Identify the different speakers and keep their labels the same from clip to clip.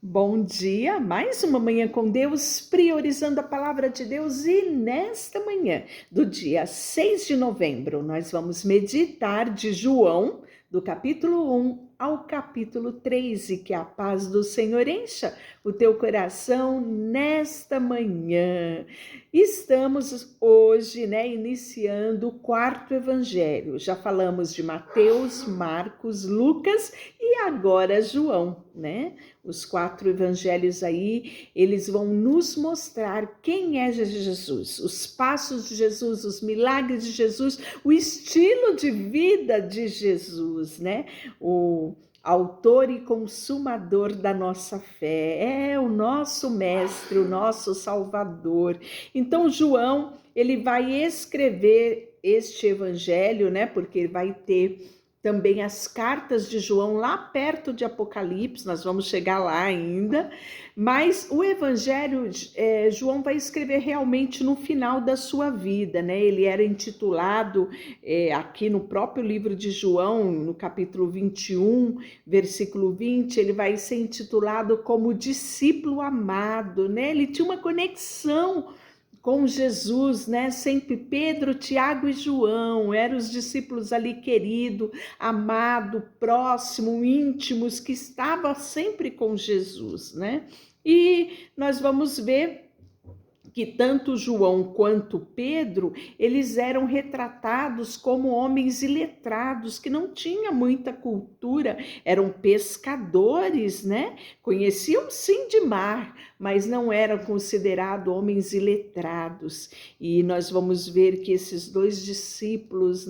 Speaker 1: Bom dia, mais uma manhã com Deus, priorizando a palavra de Deus, e nesta manhã do dia 6 de novembro, nós vamos meditar de João, do capítulo 1 ao capítulo 3, e que a paz do Senhor encha o teu coração nesta manhã. Estamos hoje, iniciando o quarto evangelho. Já falamos de Mateus, Marcos, Lucas e agora João, Os quatro evangelhos aí, eles vão nos mostrar quem é Jesus, os passos de Jesus, os milagres de Jesus, o estilo de vida de Jesus, O autor e consumador da nossa fé, é o nosso mestre, o nosso salvador. Então João, ele vai escrever este evangelho, porque ele vai ter também as cartas de João lá perto de Apocalipse, nós vamos chegar lá ainda, mas o evangelho, João vai escrever realmente no final da sua vida, Ele era intitulado, aqui no próprio livro de João, no capítulo 21, versículo 20, ele vai ser intitulado como discípulo amado, Ele tinha uma conexão com Jesus, sempre Pedro, Tiago e João, eram os discípulos ali querido, amado, próximo, íntimos, que estavam sempre com Jesus, E nós vamos ver que tanto João quanto Pedro, eles eram retratados como homens iletrados, que não tinham muita cultura, eram pescadores, Conheciam sim de mar, mas não eram considerados homens iletrados. E nós vamos ver que esses dois discípulos,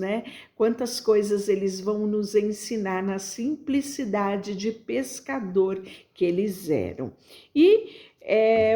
Speaker 1: quantas coisas eles vão nos ensinar na simplicidade de pescador que eles eram. E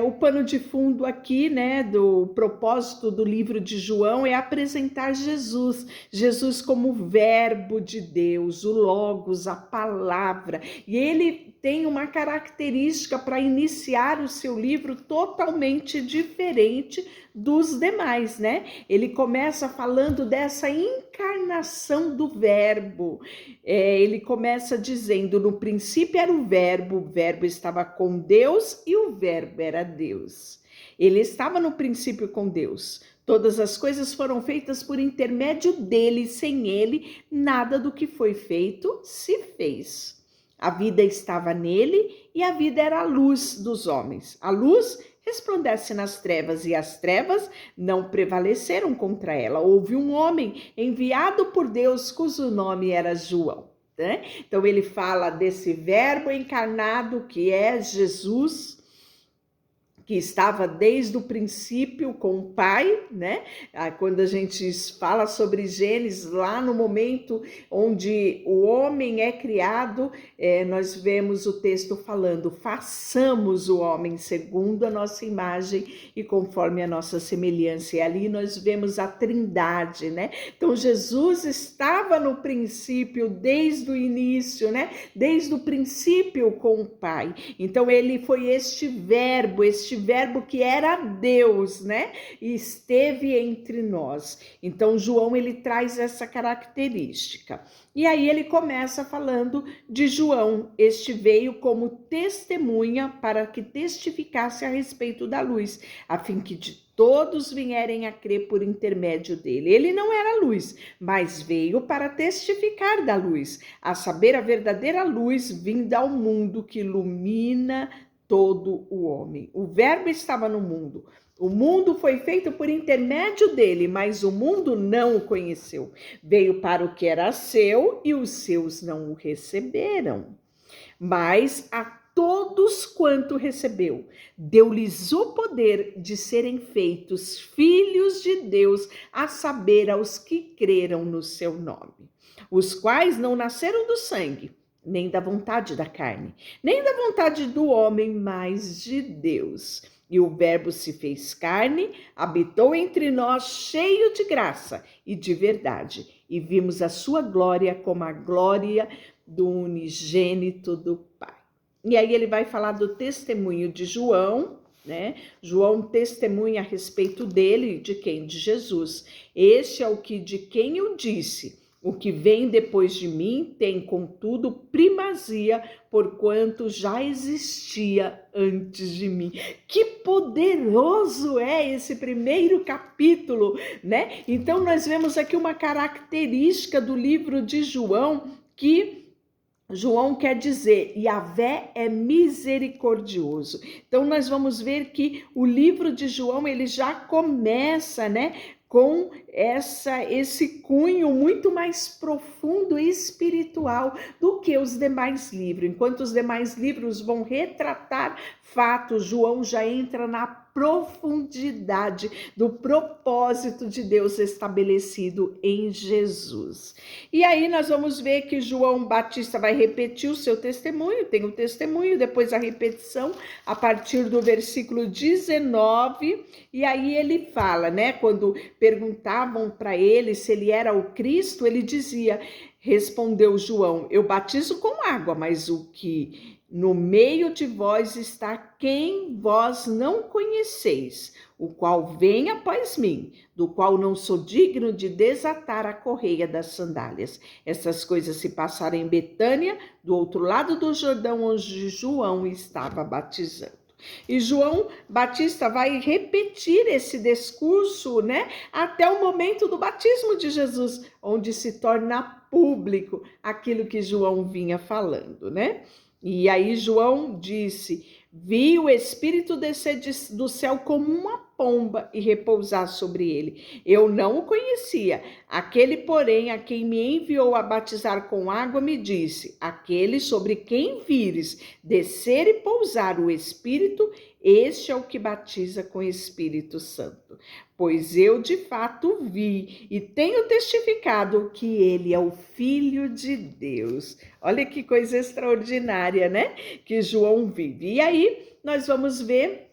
Speaker 1: o pano de fundo aqui, do propósito do livro de João é apresentar Jesus, Jesus como o verbo de Deus, o Logos, a palavra, e ele tem uma característica para iniciar o seu livro totalmente diferente dos demais, Ele começa falando dessa encarnação do verbo, ele começa dizendo, no princípio era o verbo estava com Deus e o verbo era Deus. Ele estava no princípio com Deus. Todas as coisas foram feitas por intermédio dele, sem ele, nada do que foi feito se fez. A vida estava nele e a vida era a luz dos homens. A luz resplandece nas trevas e as trevas não prevaleceram contra ela. Houve um homem enviado por Deus cujo nome era João. Então ele fala desse verbo encarnado que é Jesus, que estava desde o princípio com o Pai, Quando a gente fala sobre Gênesis, lá no momento onde o homem é criado, nós vemos o texto falando, façamos o homem segundo a nossa imagem e conforme a nossa semelhança. E ali nós vemos a Trindade, Então Jesus estava no princípio, desde o início, Desde o princípio com o Pai. Então ele foi este verbo que era Deus, E esteve entre nós. Então João, ele traz essa característica. E aí ele começa falando de João. Este veio como testemunha para que testificasse a respeito da luz, a fim que de todos vierem a crer por intermédio dele. Ele não era luz, mas veio para testificar da luz, a saber, a verdadeira luz vinda ao mundo que ilumina todo o homem. O verbo estava no mundo. O mundo foi feito por intermédio dele, mas o mundo não o conheceu. Veio para o que era seu e os seus não o receberam. Mas a todos quanto recebeu, deu-lhes o poder de serem feitos filhos de Deus, a saber, aos que creram no seu nome, os quais não nasceram do sangue, nem da vontade da carne, nem da vontade do homem, mas de Deus. E o verbo se fez carne, habitou entre nós, cheio de graça e de verdade, e vimos a sua glória como a glória do unigênito do Pai. E aí ele vai falar do testemunho de João, João testemunha a respeito dele, de quem? De Jesus. Este é o que de quem eu disse, O que vem depois de mim tem, contudo, primazia, porquanto já existia antes de mim. Que poderoso é esse primeiro capítulo, né? Então, nós vemos aqui uma característica do livro de João, que João quer dizer, Yahvé é misericordioso. Então, nós vamos ver que o livro de João, ele já começa, né, com esse cunho muito mais profundo e espiritual do que os demais livros. Enquanto os demais livros vão retratar fatos, João já entra na profundidade do propósito de Deus estabelecido em Jesus. E aí nós vamos ver que João Batista vai repetir o seu testemunho, tem o testemunho, depois a repetição, a partir do versículo 19, e aí ele fala, né, quando perguntavam para ele se ele era o Cristo, ele dizia, respondeu João, eu batizo com água, mas o que no meio de vós está quem vós não conheceis, o qual vem após mim, do qual não sou digno de desatar a correia das sandálias. Essas coisas se passaram em Betânia, do outro lado do Jordão, onde João estava batizando. E João Batista vai repetir esse discurso, né, até o momento do batismo de Jesus, onde se torna público aquilo que João vinha falando, né? E aí João disse, vi o Espírito descer do céu como uma pomba e repousar sobre ele. Eu não o conhecia. Aquele, porém, a quem me enviou a batizar com água, me disse, aquele sobre quem vires descer e pousar o Espírito, este é o que batiza com Espírito Santo. Pois eu de fato vi e tenho testificado que ele é o Filho de Deus. Olha que coisa extraordinária, né? Que João vive. E aí nós vamos ver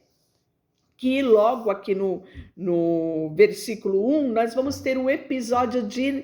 Speaker 1: que logo aqui no versículo 1, nós vamos ter um episódio de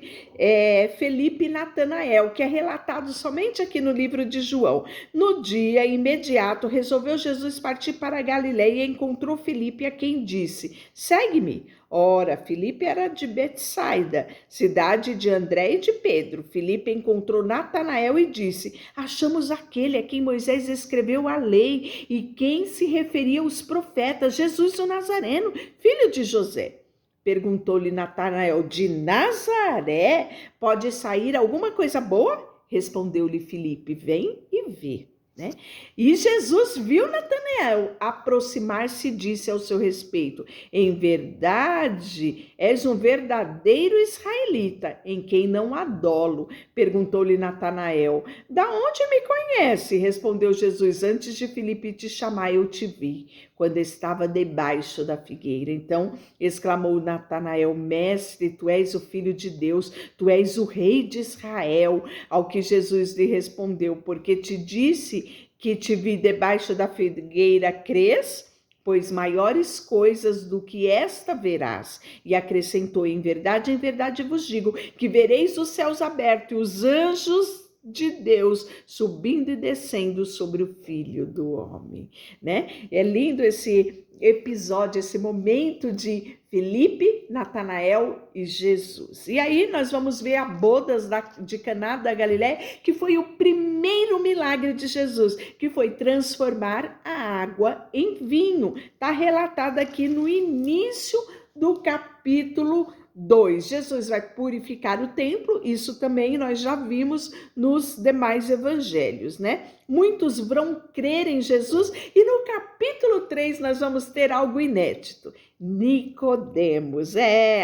Speaker 1: Felipe e Natanael, que é relatado somente aqui no livro de João. No dia imediato, resolveu Jesus partir para a Galileia e encontrou Felipe, a quem disse, segue-me. Ora, Filipe era de Betsaida, cidade de André e de Pedro. Filipe encontrou Natanael e disse, achamos aquele a quem Moisés escreveu a lei e quem se referia aos profetas, Jesus o Nazareno, filho de José. Perguntou-lhe Natanael, de Nazaré pode sair alguma coisa boa? Respondeu-lhe Filipe, vem e vê. Né? E Jesus viu Natanael aproximar-se e disse ao seu respeito, em verdade, és um verdadeiro israelita, em quem não há dolo. Perguntou-lhe Natanael, da onde me conhece? Respondeu Jesus, antes de Filipe te chamar, eu te vi, quando estava debaixo da figueira. Então exclamou Natanael, mestre, tu és o Filho de Deus, tu és o Rei de Israel. Ao que Jesus lhe respondeu, porque te disse que te vi debaixo da figueira, crês? Pois maiores coisas do que esta verás. E acrescentou, em verdade vos digo, que vereis os céus abertos e os anjos de Deus subindo e descendo sobre o Filho do Homem, né? É lindo esse episódio, esse momento de Filipe, Natanael e Jesus. E aí nós vamos ver a bodas de Caná da Galileia, que foi o primeiro milagre de Jesus, que foi transformar a água em vinho. Está relatado aqui no início do capítulo 2. Jesus vai purificar o templo, isso também nós já vimos nos demais evangelhos, né? Muitos vão crer em Jesus e no capítulo 3 nós vamos ter algo inédito. Nicodemos,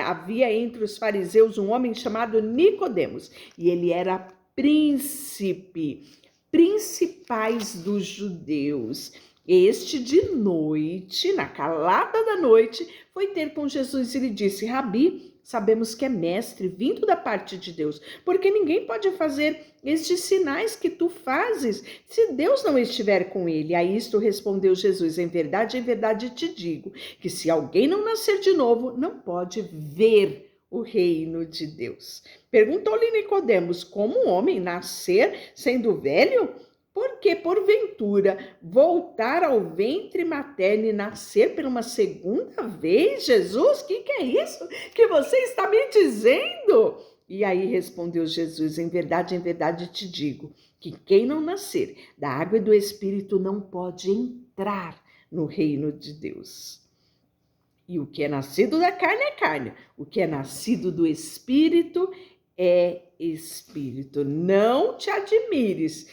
Speaker 1: havia entre os fariseus um homem chamado Nicodemos e ele era principais dos judeus. Este de noite, na calada da noite, foi ter com Jesus e lhe disse, Rabi, sabemos que é mestre, vindo da parte de Deus, porque ninguém pode fazer estes sinais que tu fazes, se Deus não estiver com ele. A isto respondeu Jesus, em verdade te digo, que se alguém não nascer de novo, não pode ver o reino de Deus. Perguntou-lhe Nicodemos, como um homem nascer sendo velho? Porque, porventura, voltar ao ventre materno e nascer por uma segunda vez? Jesus, que é isso que você está me dizendo? E aí respondeu Jesus: em verdade te digo, que quem não nascer da água e do Espírito não pode entrar no reino de Deus. E o que é nascido da carne é carne, o que é nascido do Espírito é Espírito. Não te admires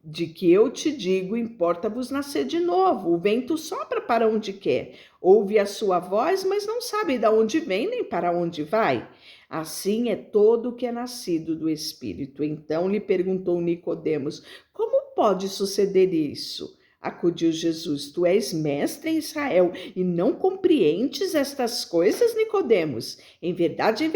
Speaker 1: de que eu te digo, importa-vos nascer de novo. O vento sopra para onde quer, ouve a sua voz, mas não sabe de onde vem nem para onde vai. Assim é todo o que é nascido do Espírito. Então lhe perguntou Nicodemos: como pode suceder isso? Acudiu Jesus: tu és mestre em Israel e não compreendes estas coisas, Nicodemos? Em verdade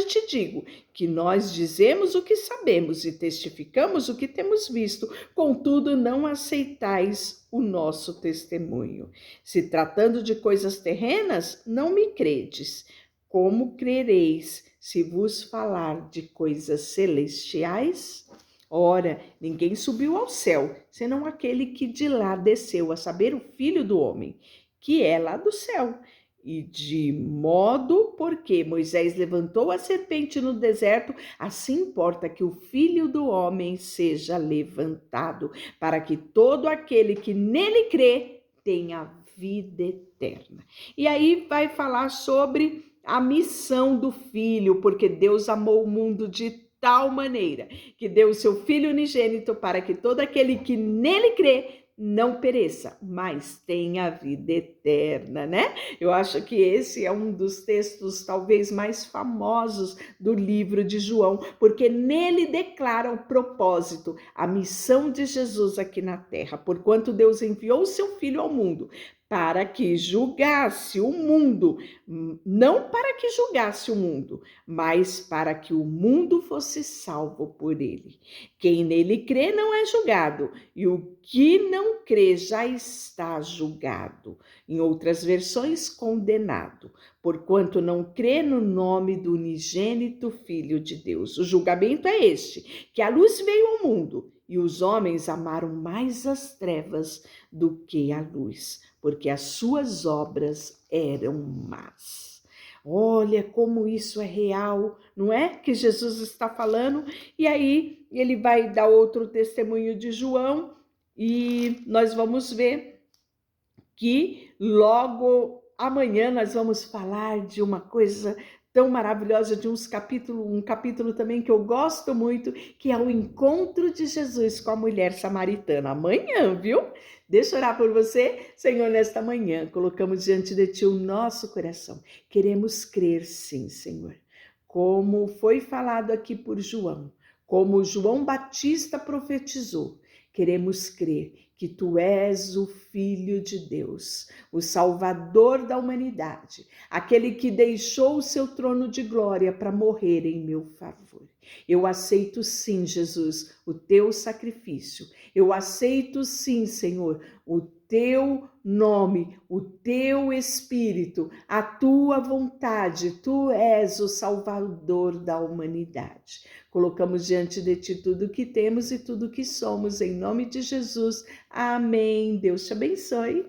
Speaker 1: te digo que nós dizemos o que sabemos e testificamos o que temos visto, contudo não aceitais o nosso testemunho. Se tratando de coisas terrenas, não me credes. Como crereis se vos falar de coisas celestiais? Ora, ninguém subiu ao céu, senão aquele que de lá desceu, a saber, o Filho do Homem, que é lá do céu. E de modo porque Moisés levantou a serpente no deserto, assim importa que o Filho do Homem seja levantado, para que todo aquele que nele crê tenha vida eterna. E aí vai falar sobre a missão do Filho, porque Deus amou o mundo de tal maneira que deu o seu Filho unigênito para que todo aquele que nele crê não pereça, mas tenha vida eterna, né? Eu acho que esse é um dos textos talvez mais famosos do livro de João, porque nele declara o propósito, a missão de Jesus aqui na terra, porquanto Deus enviou o seu Filho ao mundo para que julgasse o mundo, não para que julgasse o mundo, mas para que o mundo fosse salvo por ele. Quem nele crê não é julgado, e o que não crê já está julgado. Em outras versões, condenado, porquanto não crê no nome do unigênito Filho de Deus. O julgamento é este, que a luz veio ao mundo, e os homens amaram mais as trevas do que a luz, porque as suas obras eram más. Olha como isso é real, não é? Que Jesus está falando. E aí ele vai dar outro testemunho de João e nós vamos ver que logo amanhã nós vamos falar de uma coisa tão maravilhosa, de um capítulo também que eu gosto muito, que é o encontro de Jesus com a mulher samaritana. Amanhã, viu? Deixa eu orar por você. Senhor, nesta manhã, colocamos diante de Ti o nosso coração. Queremos crer sim, Senhor. Como foi falado aqui por João, como João Batista profetizou, queremos crer que Tu és o Filho de Deus, o Salvador da humanidade, aquele que deixou o seu trono de glória para morrer em meu favor. Eu aceito sim, Jesus, o Teu sacrifício. Eu aceito sim, Senhor, o Teu nome, o Teu Espírito, a Tua vontade. Tu és o Salvador da humanidade. Colocamos diante de Ti tudo o que temos e tudo o que somos, em nome de Jesus. Amém. Deus te abençoe.